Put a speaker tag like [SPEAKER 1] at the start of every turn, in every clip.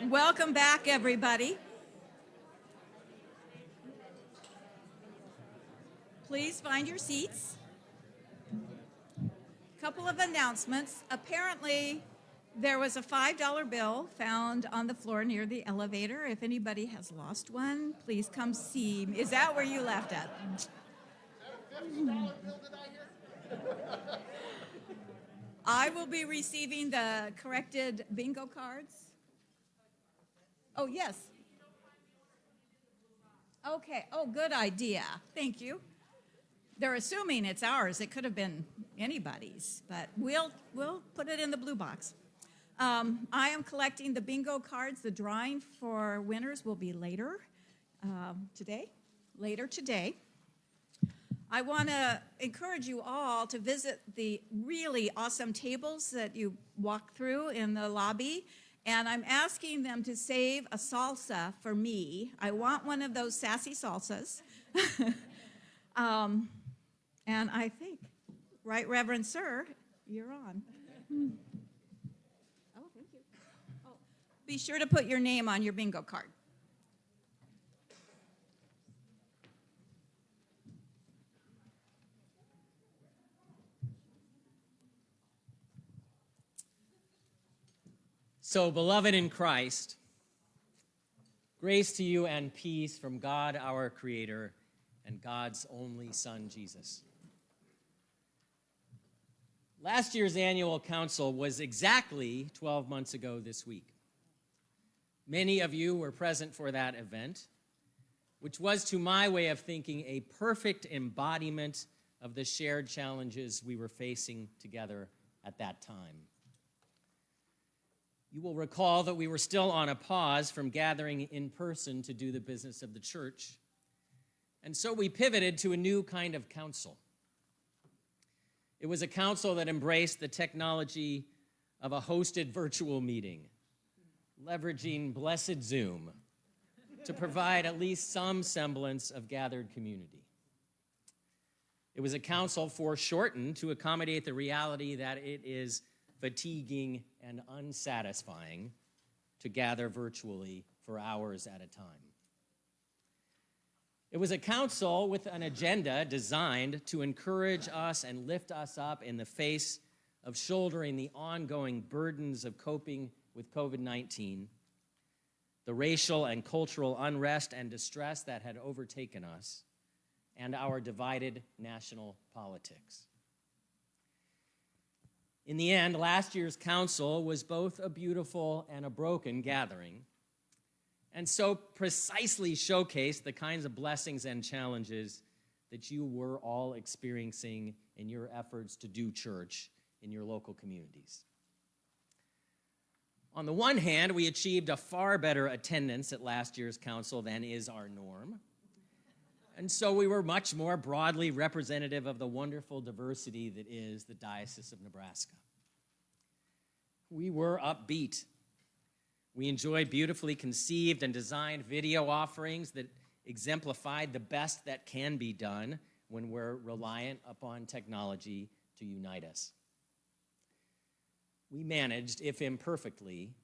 [SPEAKER 1] Welcome back, everybody. Please find your seats. Couple of announcements. Apparently, there was a $5 bill found on the floor near the elevator. If anybody has lost one, please come see. Is that where you left it? I will be receiving the corrected bingo cards. Oh, yes. Okay. Oh, good idea. Thank you. They're assuming it's ours. It could have been anybody's, but we'll put it in the blue box. I am collecting the bingo cards. The drawing for winners will be later today. I want to encourage you all to visit the really awesome tables that you walk through in the lobby. And I'm asking them to save a salsa for me. I want one of those sassy salsas. And I think, Right Reverend Sir, you're on. Oh, thank you. Oh, be sure to put your name on your bingo card.
[SPEAKER 2] So, beloved in Christ, grace to you and peace from God our Creator and God's only Son, Jesus. Last year's annual council was exactly 12 months ago this week. Many of you were present for that event, which was, to my way of thinking, a perfect embodiment of the shared challenges we were facing together at that time. You will recall that we were still on a pause from gathering in person to do the business of the church, and so we pivoted to a new kind of council. It was a council that embraced the technology of a hosted virtual meeting, leveraging blessed Zoom to provide at least some semblance of gathered community. It was a council foreshortened to accommodate the reality that it is fatiguing and unsatisfying to gather virtually for hours at a time. It was a council with an agenda designed to encourage us and lift us up in the face of shouldering the ongoing burdens of coping with COVID-19, the racial and cultural unrest and distress that had overtaken us, and our divided national politics. In the end, last year's council was both a beautiful and a broken gathering, and so precisely showcased the kinds of blessings and challenges that you were all experiencing in your efforts to do church in your local communities. On the one hand, we achieved a far better attendance at last year's council than is our norm, and so we were much more broadly representative of the wonderful diversity that is the Diocese of Nebraska. We were upbeat. We enjoyed beautifully conceived and designed video offerings that exemplified the best that can be done when we're reliant upon technology to unite us. We managed, if imperfectly,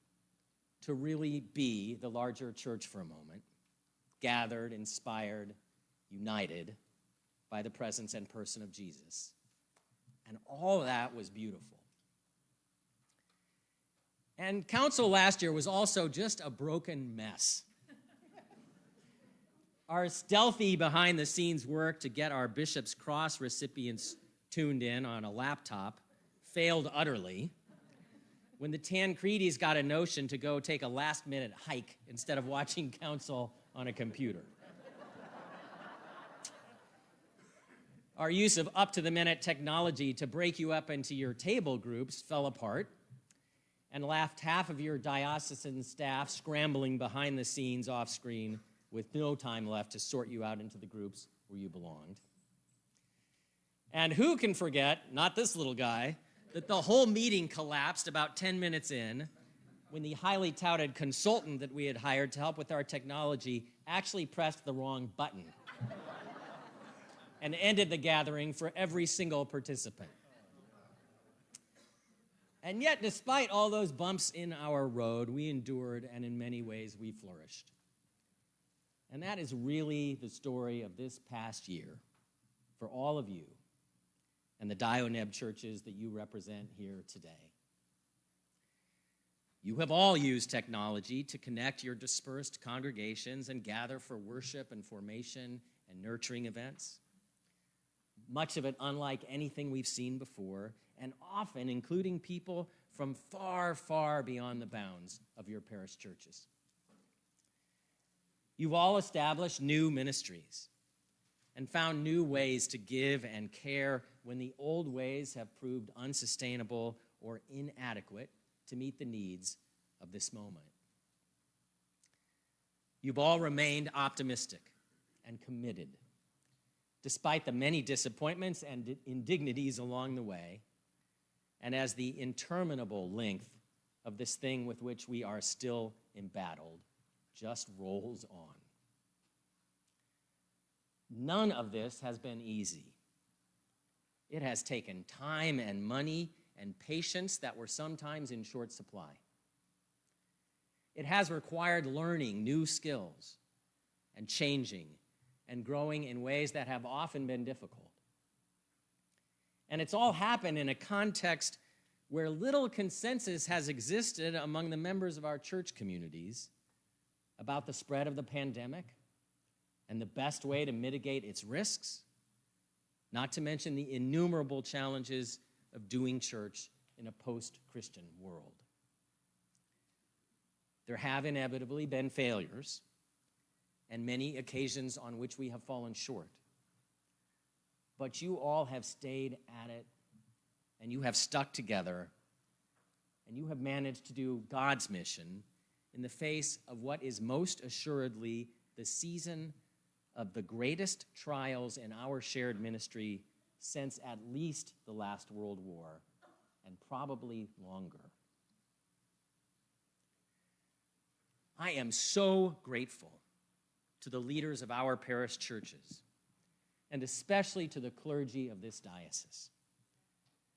[SPEAKER 2] to really be the larger church for a moment, gathered, inspired, united by the presence and person of Jesus. And all of that was beautiful. And council last year was also just a broken mess. Our stealthy behind-the-scenes work to get our Bishop's Cross recipients tuned in on a laptop failed utterly when the Tancredis got a notion to go take a last-minute hike instead of watching council on a computer. Our use of up-to-the-minute technology to break you up into your table groups fell apart and left half of your diocesan staff scrambling behind the scenes off-screen with no time left to sort you out into the groups where you belonged. And who can forget, not this little guy, that the whole meeting collapsed about 10 minutes in when the highly touted consultant that we had hired to help with our technology actually pressed the wrong button and ended the gathering for every single participant. And yet, despite all those bumps in our road, we endured, and in many ways, we flourished. And that is really the story of this past year for all of you and the Dioneb churches that you represent here today. You have all used technology to connect your dispersed congregations and gather for worship and formation and nurturing events. Much of it unlike anything we've seen before, and often including people from far, far beyond the bounds of your parish churches. You've all established new ministries and found new ways to give and care when the old ways have proved unsustainable or inadequate to meet the needs of this moment. You've all remained optimistic and committed, despite the many disappointments and indignities along the way, and as the interminable length of this thing with which we are still embattled just rolls on. None of this has been easy. It has taken time and money and patience that were sometimes in short supply. It has required learning new skills and changing and growing in ways that have often been difficult. And it's all happened in a context where little consensus has existed among the members of our church communities about the spread of the pandemic and the best way to mitigate its risks, not to mention the innumerable challenges of doing church in a post-Christian world. There have inevitably been failures and many occasions on which we have fallen short. But you all have stayed at it, and you have stuck together, and you have managed to do God's mission in the face of what is most assuredly the season of the greatest trials in our shared ministry since at least the last World War, and probably longer. I am so grateful to the leaders of our parish churches, and especially to the clergy of this diocese,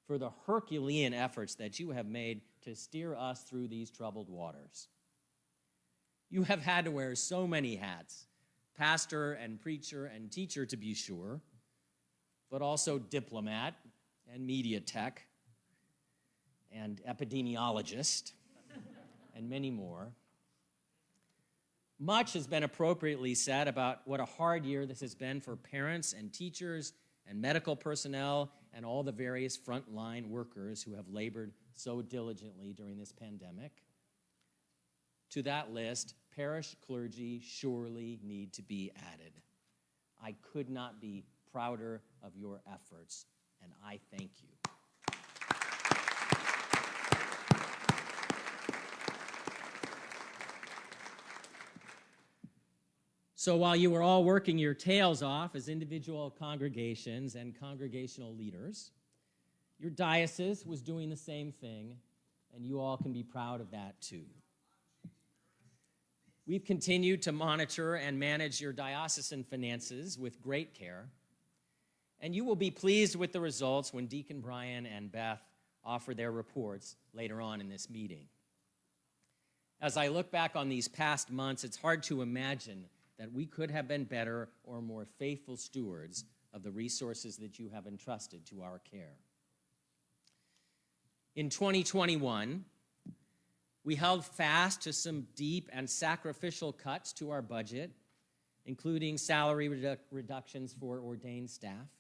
[SPEAKER 2] for the Herculean efforts that you have made to steer us through these troubled waters. You have had to wear so many hats, pastor and preacher and teacher to be sure, but also diplomat and media tech and epidemiologist and many more. Much has been appropriately said about what a hard year this has been for parents and teachers and medical personnel and all the various frontline workers who have labored so diligently during this pandemic. To that list, parish clergy surely need to be added. I could not be prouder of your efforts, and I thank you. So while you were all working your tails off as individual congregations and congregational leaders, your diocese was doing the same thing, and you all can be proud of that too. We've continued to monitor and manage your diocesan finances with great care, and you will be pleased with the results when Deacon Brian and Beth offer their reports later on in this meeting. As I look back on these past months, it's hard to imagine that we could have been better or more faithful stewards of the resources that you have entrusted to our care. In 2021, we held fast to some deep and sacrificial cuts to our budget, including salary reductions for ordained staff.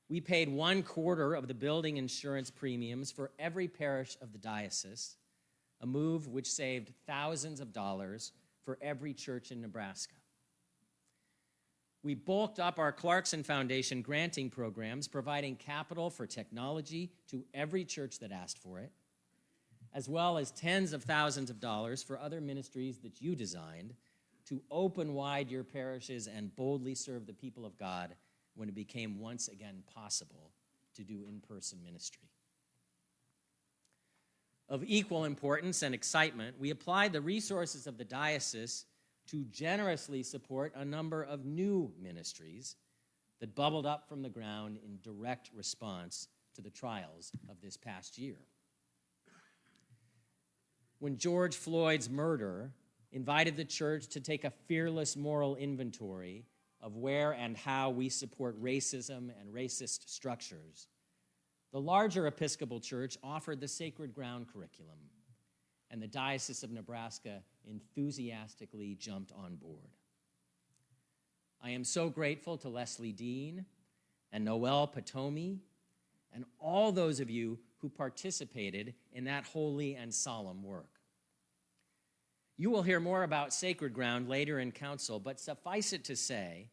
[SPEAKER 2] We paid 1/4 of the building insurance premiums for every parish of the diocese, a move which saved thousands of dollars for every church in Nebraska. We bulked up our Clarkson Foundation granting programs, providing capital for technology to every church that asked for it, as well as tens of thousands of dollars for other ministries that you designed to open wide your parishes and boldly serve the people of God when it became once again possible to do in-person ministry. Of equal importance and excitement, we applied the resources of the diocese to generously support a number of new ministries that bubbled up from the ground in direct response to the trials of this past year. when George Floyd's murder invited the church to take a fearless moral inventory of where and how we support racism and racist structures, the larger Episcopal Church offered the Sacred Ground curriculum, and the Diocese of Nebraska enthusiastically jumped on board. I am so grateful to Leslie Dean and Noel Potomi and all those of you who participated in that holy and solemn work. You will hear more about Sacred Ground later in council, but suffice it to say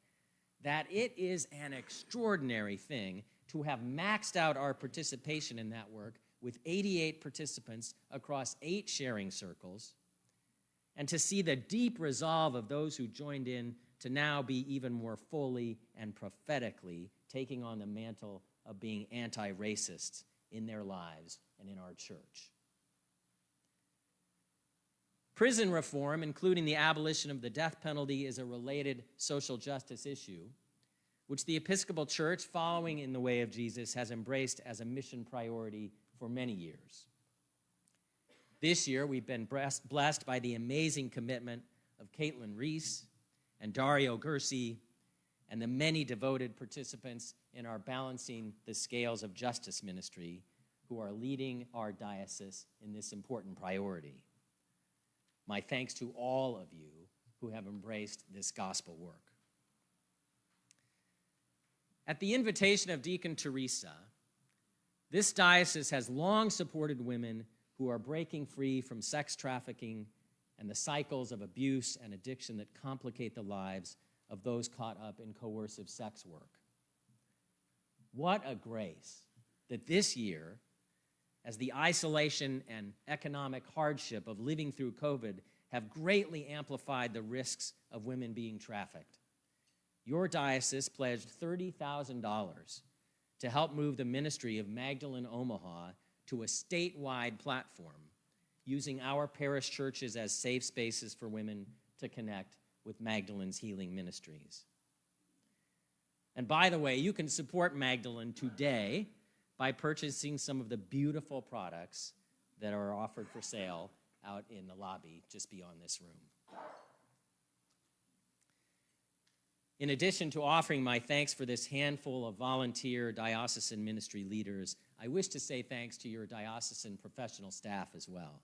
[SPEAKER 2] that it is an extraordinary thing to have maxed out our participation in that work with 88 participants across 8 sharing circles, and to see the deep resolve of those who joined in to now be even more fully and prophetically taking on the mantle of being anti-racists in their lives and in our church. Prison reform, including the abolition of the death penalty, is a related social justice issue, which the Episcopal Church, following in the way of Jesus, has embraced as a mission priority for many years. This year, we've been blessed by the amazing commitment of Caitlin Reese and Dario Gersi and the many devoted participants in our Balancing the Scales of Justice ministry who are leading our diocese in this important priority. My thanks to all of you who have embraced this gospel work. At the invitation of Deacon Teresa, this diocese has long supported women who are breaking free from sex trafficking and the cycles of abuse and addiction that complicate the lives of those caught up in coercive sex work. What a grace that this year, as the isolation and economic hardship of living through COVID have greatly amplified the risks of women being trafficked, your diocese pledged $30,000 to help move the ministry of Magdalene Omaha to a statewide platform, using our parish churches as safe spaces for women to connect with Magdalene's healing ministries. And by the way, you can support Magdalene today by purchasing some of the beautiful products that are offered for sale out in the lobby just beyond this room. In addition to offering my thanks for this handful of volunteer diocesan ministry leaders, I wish to say thanks to your diocesan professional staff as well.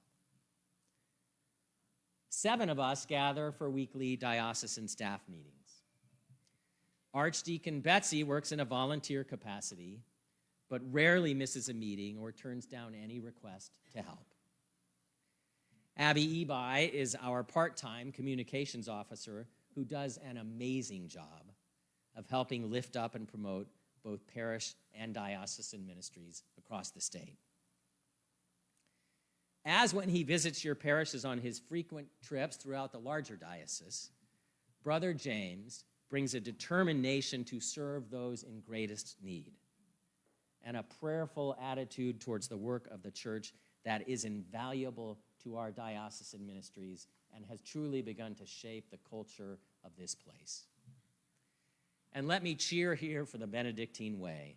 [SPEAKER 2] 7 of us gather for weekly diocesan staff meetings. Archdeacon Betsy works in a volunteer capacity, but rarely misses a meeting or turns down any request to help. Abby Ebi is our part-time communications officer who does an amazing job of helping lift up and promote both parish and diocesan ministries across the state. As when he visits your parishes on his frequent trips throughout the larger diocese, Brother James brings a determination to serve those in greatest need and a prayerful attitude towards the work of the church that is invaluable to our diocesan ministries and has truly begun to shape the culture of this place. And let me cheer here for the Benedictine Way,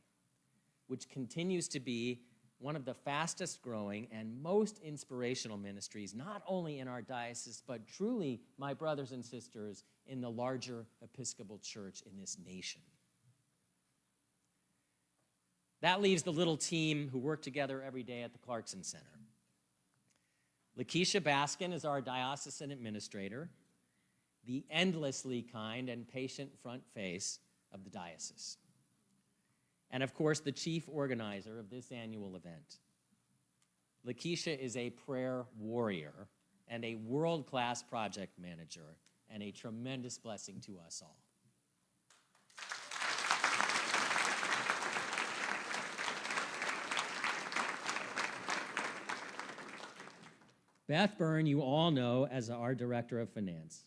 [SPEAKER 2] which continues to be one of the fastest growing and most inspirational ministries, not only in our diocese, but truly, my brothers and sisters, in the larger Episcopal Church in this nation. That leaves the little team who work together every day at the Clarkson Center. Lakeisha Baskin is our diocesan administrator, the endlessly kind and patient front face of the diocese. And of course, the chief organizer of this annual event. Lakeisha is a prayer warrior and a world-class project manager and a tremendous blessing to us all. Beth Byrne, you all know as our Director of Finance.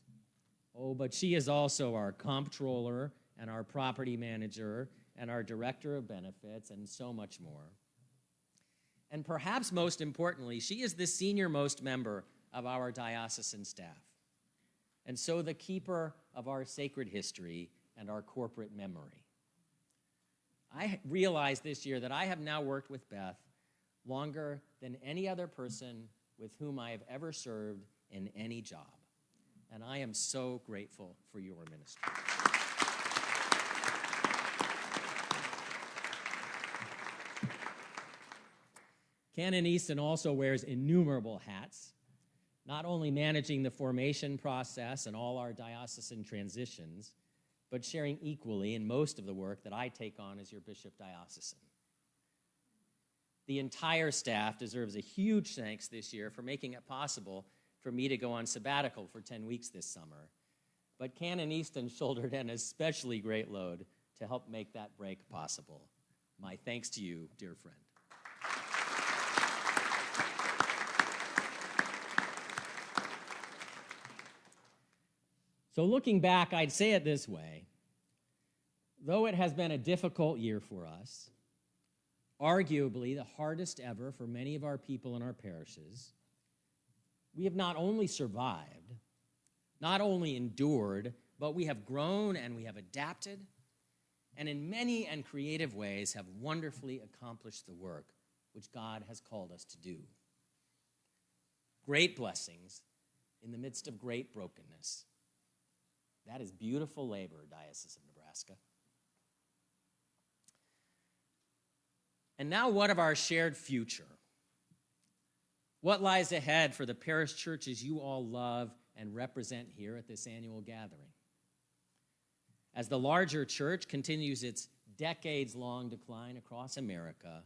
[SPEAKER 2] Oh, but she is also our comptroller and our property manager and our Director of Benefits and so much more. And perhaps most importantly, she is the senior-most member of our diocesan staff, and so the keeper of our sacred history and our corporate memory. I realized this year that I have now worked with Beth longer than any other person with whom I have ever served in any job. And I am so grateful for your ministry. Canon Easton also wears innumerable hats, not only managing the formation process and all our diocesan transitions, but sharing equally in most of the work that I take on as your bishop diocesan. The entire staff deserves a huge thanks this year for making it possible for me to go on sabbatical for 10 weeks this summer. But Canon Easton shouldered an especially great load to help make that break possible. My thanks to you, dear friend. So looking back, I'd say it this way. Though it has been a difficult year for us, arguably the hardest ever for many of our people in our parishes, we have not only survived, not only endured, but we have grown and we have adapted, and in many and creative ways have wonderfully accomplished the work which God has called us to do. Great blessings in the midst of great brokenness. That is beautiful labor, Diocese of Nebraska. And now what of our shared future? What lies ahead for the parish churches you all love and represent here at this annual gathering? As the larger church continues its decades-long decline across America,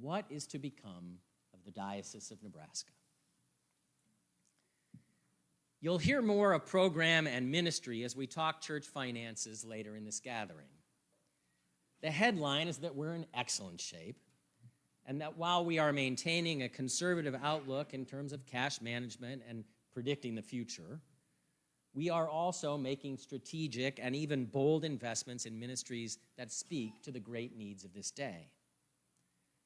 [SPEAKER 2] what is to become of the Diocese of Nebraska? You'll hear more of program and ministry as we talk church finances later in this gathering. The headline is that we're in excellent shape, and that while we are maintaining a conservative outlook in terms of cash management and predicting the future, we are also making strategic and even bold investments in ministries that speak to the great needs of this day,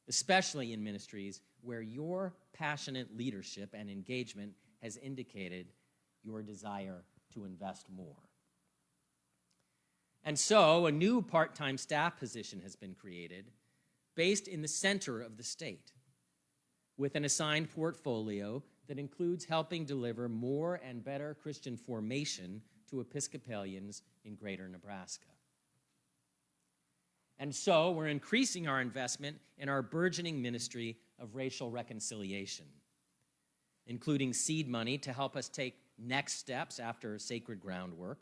[SPEAKER 2] especially in ministries where your passionate leadership and engagement has indicated your desire to invest more. And so a new part-time staff position has been created based in the center of the state with an assigned portfolio that includes helping deliver more and better Christian formation to Episcopalians in greater Nebraska. And so we're increasing our investment in our burgeoning ministry of racial reconciliation, including seed money to help us take next steps after sacred groundwork,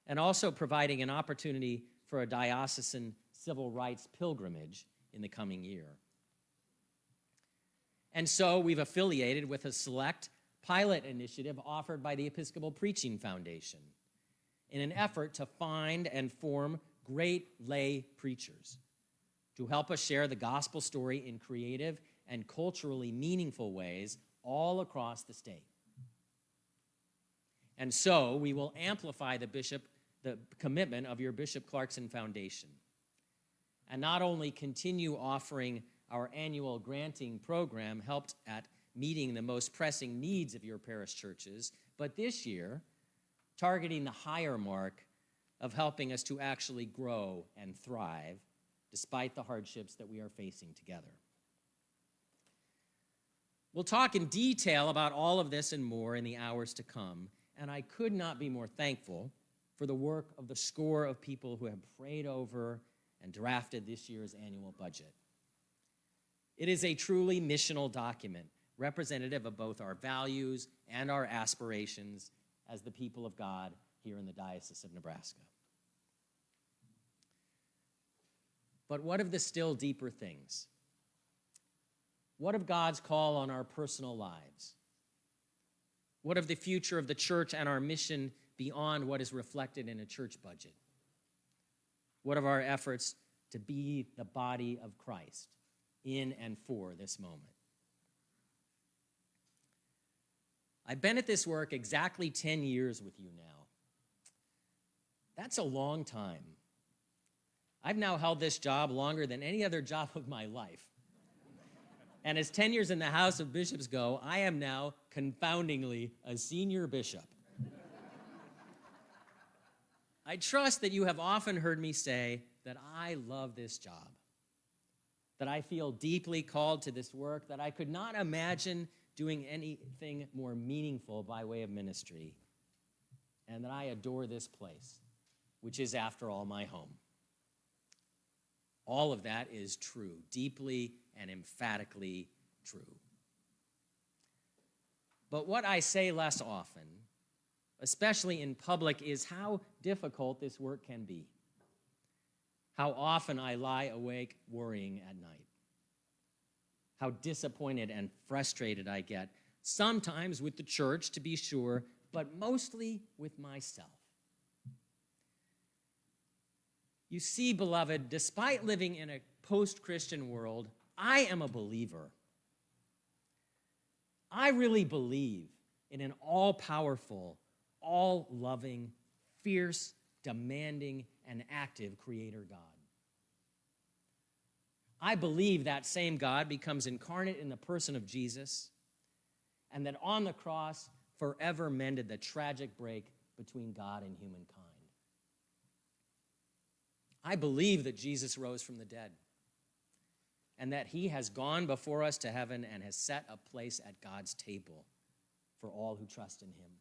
[SPEAKER 2] and also providing an opportunity for a diocesan civil rights pilgrimage in the coming year. And so we've affiliated with a select pilot initiative offered by the Episcopal Preaching Foundation in an effort to find and form great lay preachers to help us share the gospel story in creative and culturally meaningful ways all across the state. And so we will amplify the commitment of your Bishop Clarkson Foundation, and not only continue offering our annual granting program helped at meeting the most pressing needs of your parish churches, but this year, targeting the higher mark of helping us to actually grow and thrive despite the hardships that we are facing together. We'll talk in detail about all of this and more in the hours to come, and I could not be more thankful for the work of the score of people who have prayed over and drafted this year's annual budget. It is a truly missional document, representative of both our values and our aspirations as the people of God here in the Diocese of Nebraska. But what of the still deeper things? What of God's call on our personal lives? What of the future of the church and our mission beyond what is reflected in a church budget? What of our efforts to be the body of Christ in and for this moment? I've been at this work exactly 10 years with you now. That's a long time. I've now held this job longer than any other job of my life. And as tenures in the House of Bishops go, I am now confoundingly a senior bishop. I trust that you have often heard me say that I love this job, that I feel deeply called to this work, that I could not imagine doing anything more meaningful by way of ministry, and that I adore this place, which is, after all, my home. All of that is true, deeply and emphatically true. But what I say less often, especially in public, is how difficult this work can be. How often I lie awake worrying at night. How disappointed and frustrated I get, sometimes with the church, to be sure, but mostly with myself. You see, beloved, despite living in a post-Christian world, I am a believer. I really believe in an all-powerful, all-loving, fierce, demanding, and active Creator God. I believe that same God becomes incarnate in the person of Jesus, and that on the cross forever mended the tragic break between God and humankind. I believe that Jesus rose from the dead, and that he has gone before us to heaven and has set a place at God's table for all who trust in him.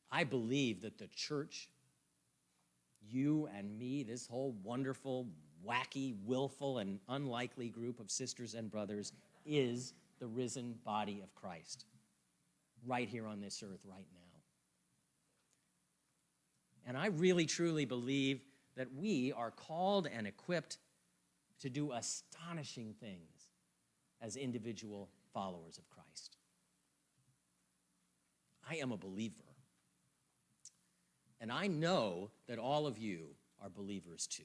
[SPEAKER 2] I believe that the church, you and me, this whole wonderful, wacky, willful, and unlikely group of sisters and brothers, is the risen body of Christ, right here on this earth right now. And I really, truly believe that we are called and equipped to do astonishing things as individual followers of Christ. I am a believer. And I know that all of you are believers too.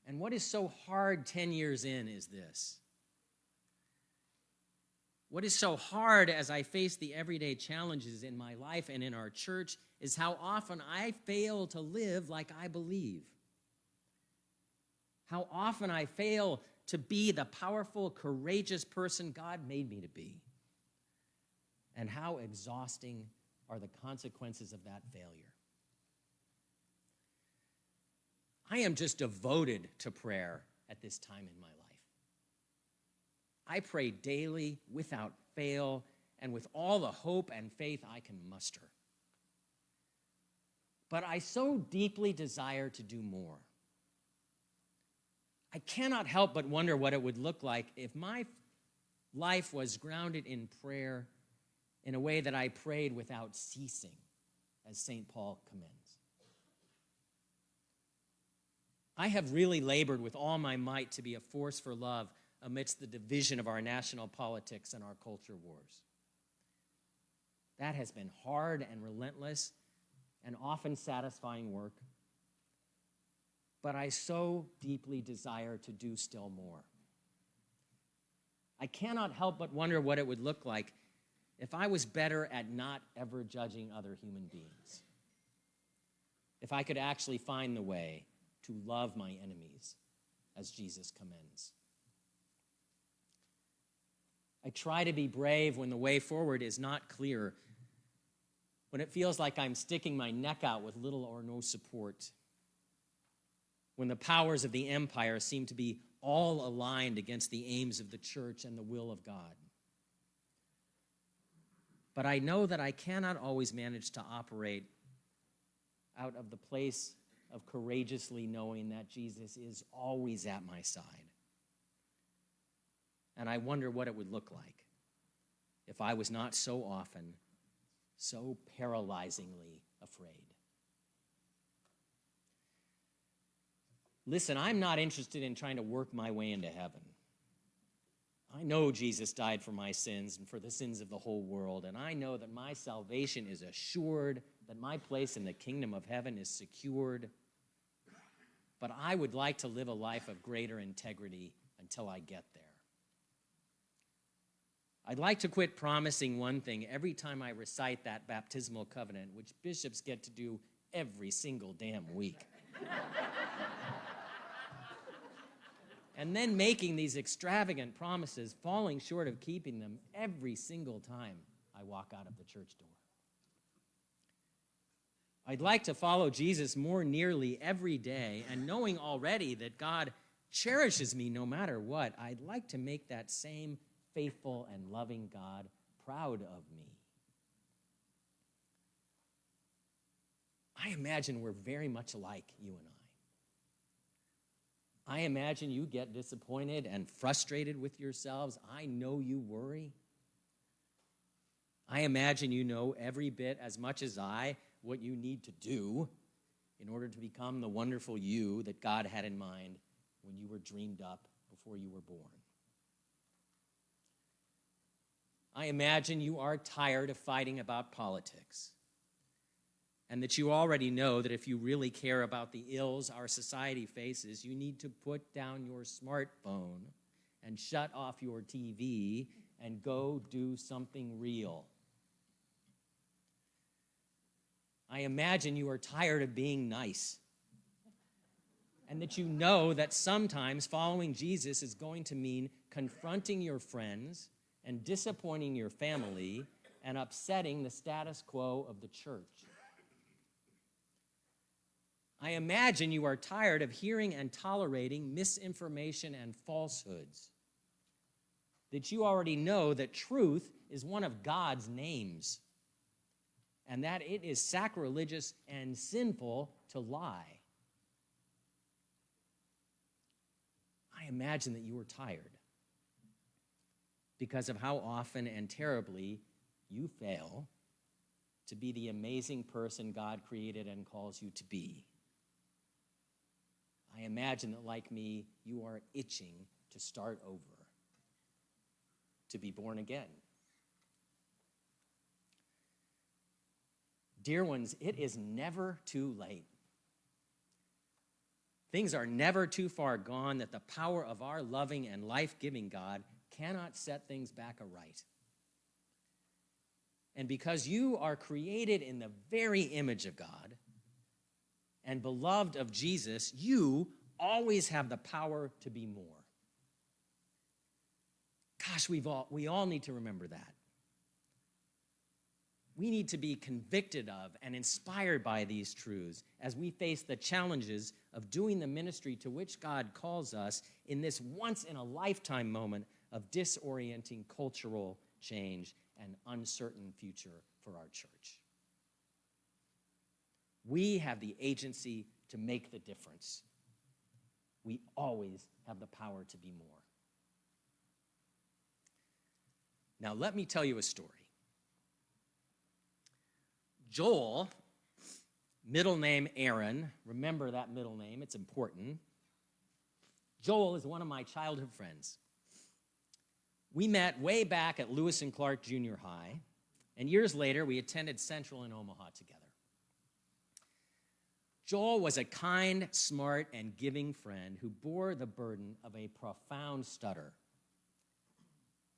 [SPEAKER 2] And what is so hard 10 years in is this. What is so hard as I face the everyday challenges in my life and in our church is how often I fail to live like I believe. How often I fail to be the powerful, courageous person God made me to be. And how exhausting are the consequences of that failure. I am just devoted to prayer at this time in my life. I pray daily, without fail, and with all the hope and faith I can muster. But I so deeply desire to do more. I cannot help but wonder what it would look like if my life was grounded in prayer in a way that I prayed without ceasing, as St. Paul commends. I have really labored with all my might to be a force for love amidst the division of our national politics and our culture wars. That has been hard and relentless and often satisfying work, but I so deeply desire to do still more. I cannot help but wonder what it would look like if I was better at not ever judging other human beings. If I could actually find the way to love my enemies as Jesus commends. I try to be brave when the way forward is not clear, when it feels like I'm sticking my neck out with little or no support, when the powers of the empire seem to be all aligned against the aims of the church and the will of God. But I know that I cannot always manage to operate out of the place of courageously knowing that Jesus is always at my side. And I wonder what it would look like if I was not so often, so paralyzingly afraid. Listen, I'm not interested in trying to work my way into heaven. I know Jesus died for my sins and for the sins of the whole world, and I know that my salvation is assured, that my place in the kingdom of heaven is secured. But I would like to live a life of greater integrity until I get there. I'd like to quit promising one thing every time I recite that baptismal covenant, which bishops get to do every single damn week. And then making these extravagant promises, falling short of keeping them every single time I walk out of the church door. I'd like to follow Jesus more nearly every day, and knowing already that God cherishes me no matter what, I'd like to make that same faithful and loving God proud of me. I imagine we're very much alike, you and I. I imagine you get disappointed and frustrated with yourselves. I know you worry. I imagine you know every bit as much as I what you need to do in order to become the wonderful you that God had in mind when you were dreamed up before you were born. I imagine you are tired of fighting about politics, and that you already know that if you really care about the ills our society faces, you need to put down your smartphone and shut off your TV and go do something real. I imagine you are tired of being nice, and that you know that sometimes following Jesus is going to mean confronting your friends and disappointing your family and upsetting the status quo of the church. I imagine you are tired of hearing and tolerating misinformation and falsehoods, that you already know that truth is one of God's names, and that it is sacrilegious and sinful to lie. I imagine that you are tired because of how often and terribly you fail to be the amazing person God created and calls you to be. I imagine that, like me, you are itching to start over, to be born again. Dear ones, it is never too late. Things are never too far gone that the power of our loving and life-giving God cannot set things back aright. And because you are created in the very image of God and beloved of Jesus, you always have the power to be more. Gosh, we all need to remember that. We need to be convicted of and inspired by these truths as we face the challenges of doing the ministry to which God calls us in this once-in-a-lifetime moment of disorienting cultural change and uncertain future for our church. We have the agency to make the difference. We always have the power to be more. Now, let me tell you a story. Joel, middle name Aaron, remember that middle name, it's important. Joel is one of my childhood friends. We met way back at Lewis and Clark Junior High, and years later we attended Central in Omaha together. Joel was a kind, smart, and giving friend who bore the burden of a profound stutter.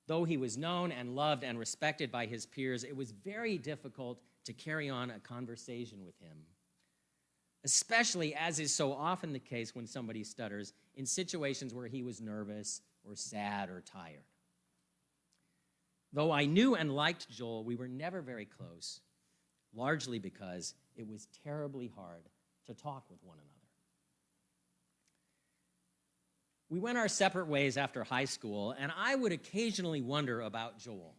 [SPEAKER 2] Though he was known and loved and respected by his peers, it was very difficult to carry on a conversation with him, especially, as is so often the case when somebody stutters, in situations where he was nervous or sad or tired. Though I knew and liked Joel, we were never very close, largely because it was terribly hard to talk with one another. We went our separate ways after high school, and I would occasionally wonder about Joel.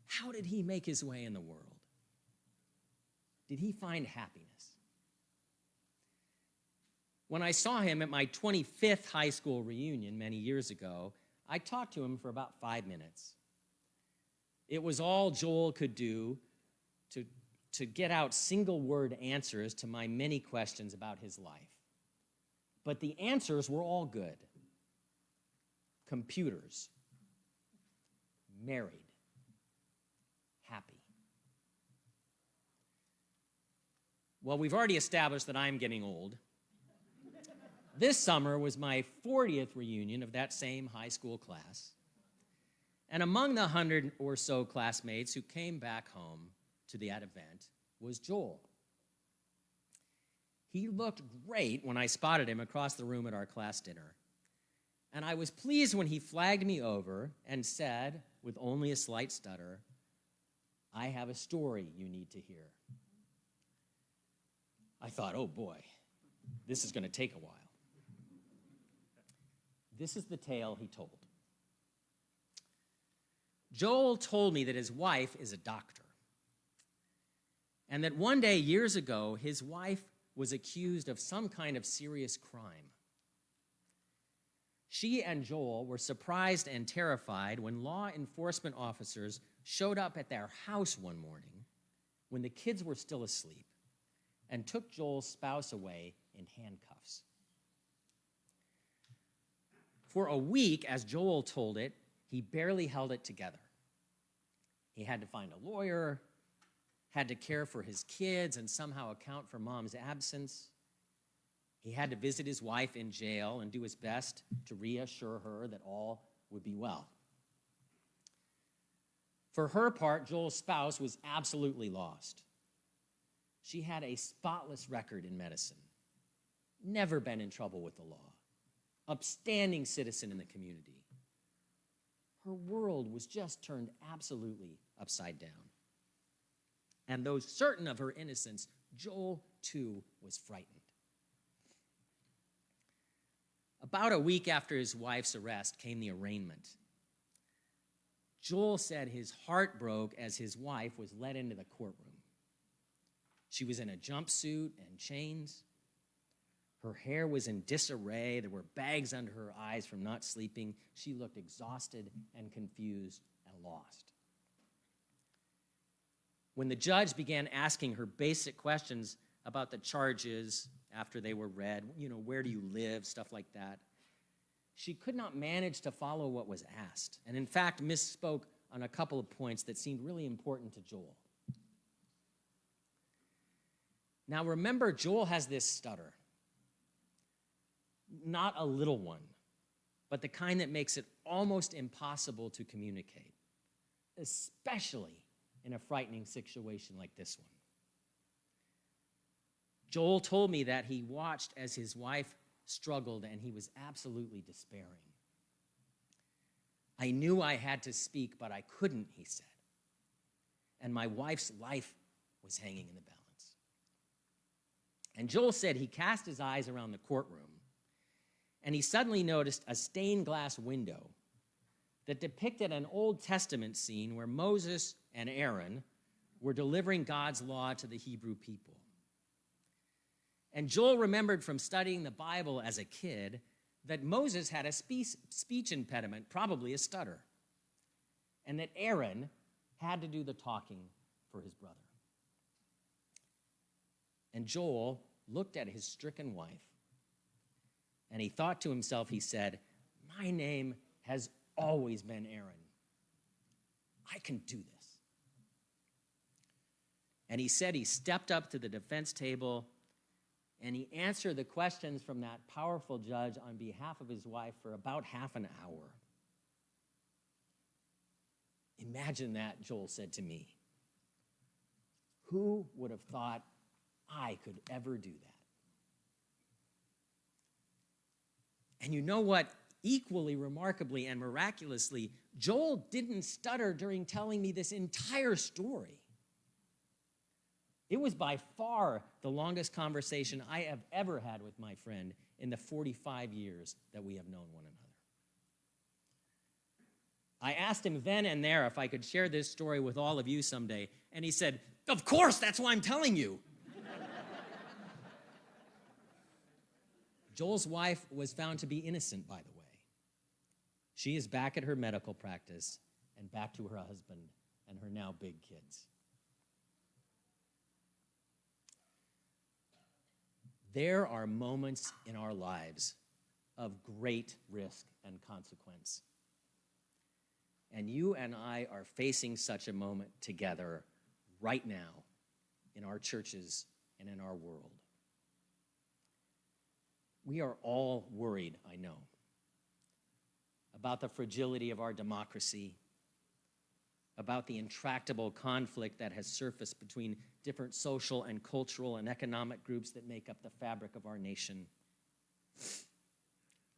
[SPEAKER 2] How did he make his way in the world? Did he find happiness? When I saw him at my 25th high school reunion many years ago, I talked to him for about 5 minutes. It was all Joel could do to get out single-word answers to my many questions about his life. But the answers were all good. Computers, married, happy. Well, we've already established that I'm getting old. This summer was my 40th reunion of that same high school class. And among the 100 or so classmates who came back home to that event was Joel. He looked great when I spotted him across the room at our class dinner. And I was pleased when he flagged me over and said, with only a slight stutter, "I have a story you need to hear." I thought, oh boy, this is going to take a while. This is the tale he told. Joel told me that his wife is a doctor, and that one day, years ago, his wife was accused of some kind of serious crime. She and Joel were surprised and terrified when law enforcement officers showed up at their house one morning when the kids were still asleep and took Joel's spouse away in handcuffs. For a week, as Joel told it, he barely held it together. He had to find a lawyer, had to care for his kids and somehow account for mom's absence. He had to visit his wife in jail and do his best to reassure her that all would be well. For her part, Joel's spouse was absolutely lost. She had a spotless record in medicine, never been in trouble with the law, upstanding citizen in the community. Her world was just turned absolutely upside down. And though certain of her innocence, Joel, too, was frightened. About a week after his wife's arrest came the arraignment. Joel said his heart broke as his wife was led into the courtroom. She was in a jumpsuit and chains. Her hair was in disarray. There were bags under her eyes from not sleeping. She looked exhausted and confused and lost. When the judge began asking her basic questions about the charges after they were read, where do you live, stuff like that, she could not manage to follow what was asked, and in fact misspoke on a couple of points that seemed really important to Joel. Now remember, Joel has this stutter. Not a little one, but the kind that makes it almost impossible to communicate, especially in a frightening situation like this one. Joel told me that he watched as his wife struggled and he was absolutely despairing. I knew I had to speak, but I couldn't, he said. And my wife's life was hanging in the balance. And Joel said he cast his eyes around the courtroom and he suddenly noticed a stained glass window that depicted an Old Testament scene where Moses and Aaron were delivering God's law to the Hebrew people. And Joel remembered from studying the Bible as a kid that Moses had a speech impediment, probably a stutter, and that Aaron had to do the talking for his brother. And Joel looked at his stricken wife, and he thought to himself, he said, my name has always been Aaron. I can do this. And he said he stepped up to the defense table and he answered the questions from that powerful judge on behalf of his wife for about half an hour. Imagine that, Joel said to me. Who would have thought I could ever do that? And you know what? Equally remarkably and miraculously, Joel didn't stutter during telling me this entire story. It was by far the longest conversation I have ever had with my friend in the 45 years that we have known one another. I asked him then and there if I could share this story with all of you someday, and he said, of course, that's why I'm telling you. Joel's wife was found to be innocent, by the way. She is back at her medical practice and back to her husband and her now big kids. There are moments in our lives of great risk and consequence. And you and I are facing such a moment together right now in our churches and in our world. We are all worried, I know, about the fragility of our democracy, about the intractable conflict that has surfaced between different social and cultural and economic groups that make up the fabric of our nation,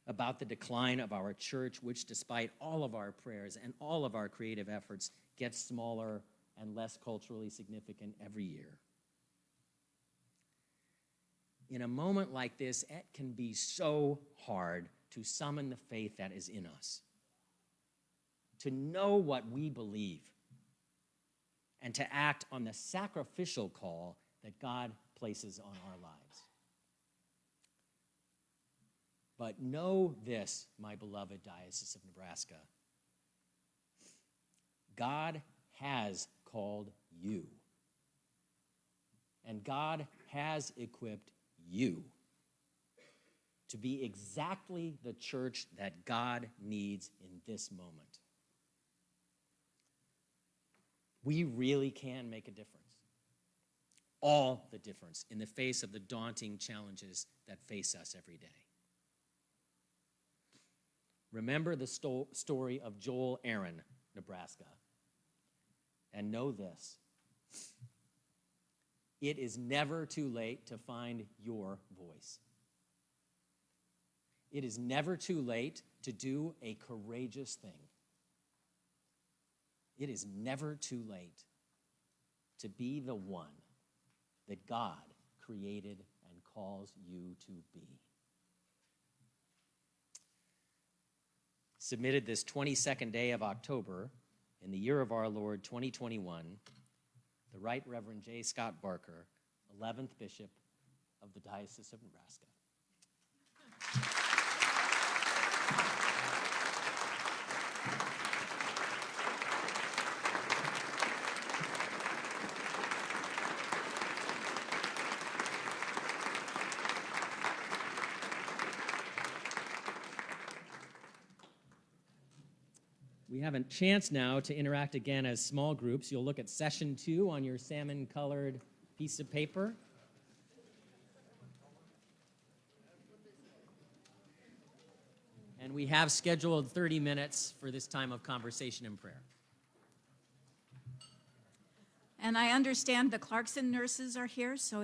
[SPEAKER 2] about the decline of our church, which despite all of our prayers and all of our creative efforts gets smaller and less culturally significant every year. In a moment like this, it can be so hard to summon the faith that is in us, to know what we believe, and to act on the sacrificial call that God places on our lives. But know this, my beloved Diocese of Nebraska. God has called you. And God has equipped you to be exactly the church that God needs in this moment. We really can make a difference. All the difference in the face of the daunting challenges that face us every day. Remember the story of Joel Aaron, Nebraska. And know this. It is never too late to find your voice. It is never too late to do a courageous thing. It is never too late to be the one that God created and calls you to be. Submitted this 22nd day of October in the year of our Lord 2021, the Right Reverend J. Scott Barker, 11th Bishop of the Diocese of Nebraska. We have a chance now to interact again as small groups. You'll look at session 2 on your salmon-colored piece of paper. And we have scheduled 30 minutes for this time of conversation and prayer.
[SPEAKER 1] And I understand the Clarkson nurses are here, so